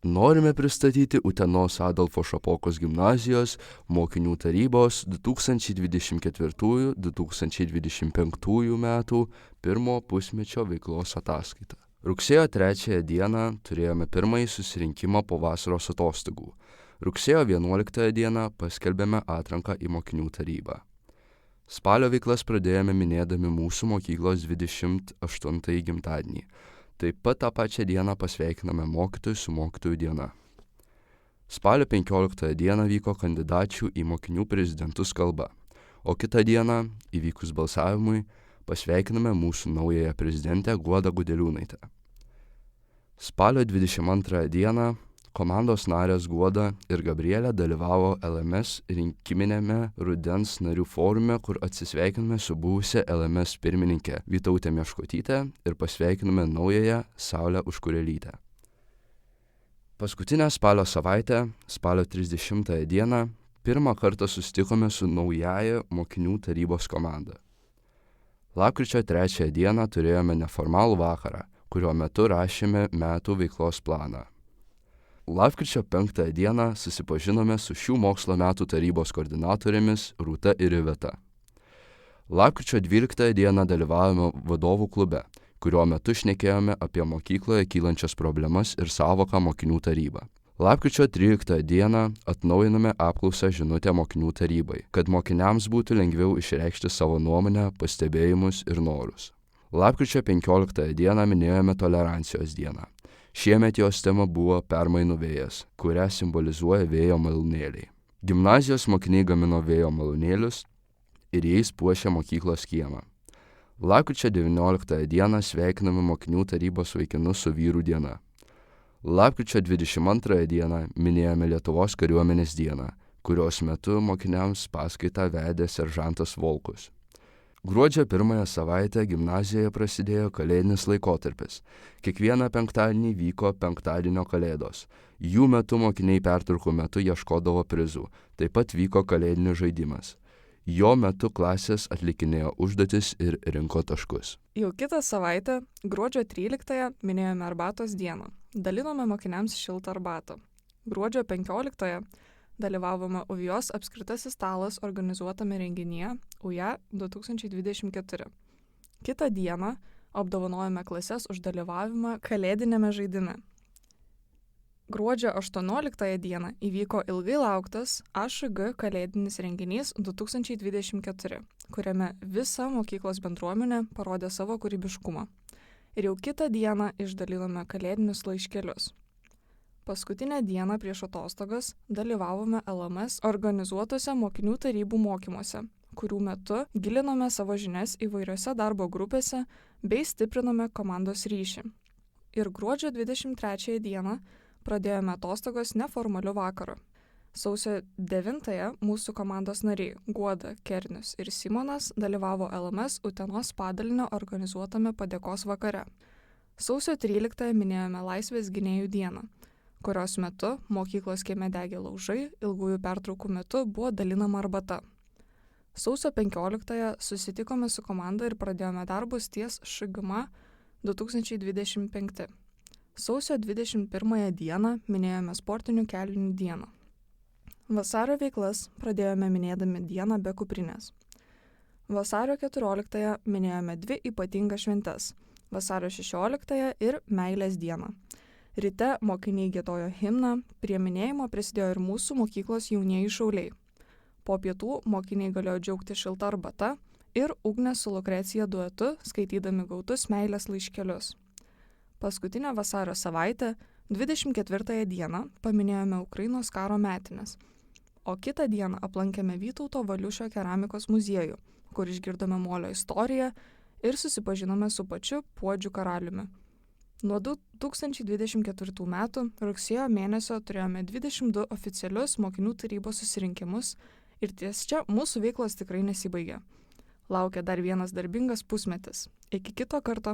Norime pristatyti Utenos Adolfo Šapokos gimnazijos mokinių tarybos 2024-2025 metų pirmo pusmečio veiklos ataskaitą. Rugsėjo 3 dieną turėjome pirmąjį susirinkimą po vasaros atostogų. Rugsėjo 11 dieną paskelbėme atranką į mokinių tarybą. Spalio veiklas pradėjome minėdami mūsų mokyklos 28 gimtadienį. Taip pat tą pačią dieną pasveikiname mokytojus su mokytojų diena. Spalio 15 dieną vyko kandidačių į mokinių prezidentus kalba, o kitą dieną, įvykus balsavimui, pasveikiname mūsų naująją prezidentę Guodą Gudeliūnaitę. Spalio 22 dieną komandos narės Guoda ir Gabrielė dalyvavo LMS rinkiminėme rudens narių forume, kur atsisveikinome su buvusia LMS pirmininke Vytaute Meškotyte ir pasveikinome naująją Saulę Užkurelytę. Paskutinę spalio savaitę, spalio 30 dieną, pirmą kartą susitikome su naująja mokinių tarybos komanda. Lapkričio 3 dieną turėjome neformalų vakarą, kurio metu rašėme metų veiklos planą. Lapkričio 5 dieną susipažinome su šių mokslo metų tarybos koordinatorėmis Rūta ir Iveta. Lapkričio 12 dieną dalyvavome vadovų klube, kurio metu šnekėjome apie mokykloje kylančias problemas ir savoką mokinių taryba. Lapkričio 13 dieną atnaujinome apklausą žinutę mokinių tarybai, kad mokiniams būtų lengviau išreikšti savo nuomonę, pastebėjimus ir norus. Lapkričio 15 dieną minėjome tolerancijos dieną. Šiemet jos tema buvo permainų vėjas, kurią simbolizuoja vėjo malūnėliai. Gimnazijos mokiniai gamino vėjo malūnėlius ir jais puošė mokyklos kiemą. Lapkričio 19 dieną sveikiname mokinių tarybos vaikinus su vyrų diena. Lapkričio 22 dieną minėjome Lietuvos kariuomenės dieną, kurios metu mokiniams paskaitą vedė seržantas Volkus. Gruodžio 1 savaitę gimnazijoje prasidėjo kalėdinis laikotarpis. Kiekvieną penktadienį vyko penktadienio kalėdos. Jų metu mokiniai pertraukų metu ieškodavo prizų. Taip pat vyko kalėdinis žaidimas. Jo metu klasės atlikinėjo užduotis ir rinko taškus. Jau kitą savaitę, gruodžio 13 minėjome arbatos dieną. Dalinome mokiniams šiltą arbatą. Gruodžio 15 dalyvavome UVIOS apskritasis stalas organizuotame renginyje UJA 2024. Kitą dieną apdovanojome klases už dalyvavimą kalėdinėme žaidime. Gruodžio 18 dieną įvyko ilgai lauktas AŠG kalėdinis renginys 2024, kuriame visa mokyklos bendruomenė parodė savo kūrybiškumą. Ir jau kitą dieną išdalinome kalėdinius laiškelius. Paskutinę dieną prieš atostogas dalyvavome LMS organizuotose mokinių tarybų mokymuose, kurių metu gilinome savo žinias įvairiose darbo grupėse bei stiprinome komandos ryšį. Ir gruodžio 23 dieną pradėjome atostogas neformaliu vakaru. Sausio 9 mūsų komandos nariai Guoda, Kernius ir Simonas dalyvavo LMS Utenos padalinio organizuotame padėkos vakare. Sausio 13 minėjome Laisvės gynėjų dieną, kurios metu mokyklos kieme degė laužai, ilgųjų pertraukų metu buvo dalinama arbata. Sausio 15 susitikome su komanda ir pradėjome darbus ties ŠGM 2025. Sausio 21 dieną minėjome sportinių kelnių dieną. Vasario veiklas pradėjome minėdami dieną be kuprinės. Vasario 14 minėjome dvi ypatingas šventes – vasario 16 ir meilės dieną. Ryte mokiniai giedojo himną, prie minėjimo prisidėjo ir mūsų mokyklos jaunieji šauliai. Po pietų mokiniai galėjo džiaugti šilta arbata ir Ugnė su Lukrecija duetu, skaitydami gautus meilės laiškelius. Paskutinę vasario savaitę, 24 dieną, paminėjome Ukrainos karo metines, o kitą dieną aplankėme Vytauto Valiušio keramikos muziejų, kur išgirdome molio istoriją ir susipažinome su pačiu Puodžių karaliumi. Nuo 2024 metų rugsėjo mėnesio turėjome 22 oficialius mokinių tarybos susirinkimus ir ties čia mūsų veiklos tikrai nesibaigė. Laukia dar vienas darbingas pusmetis. Iki kito karto.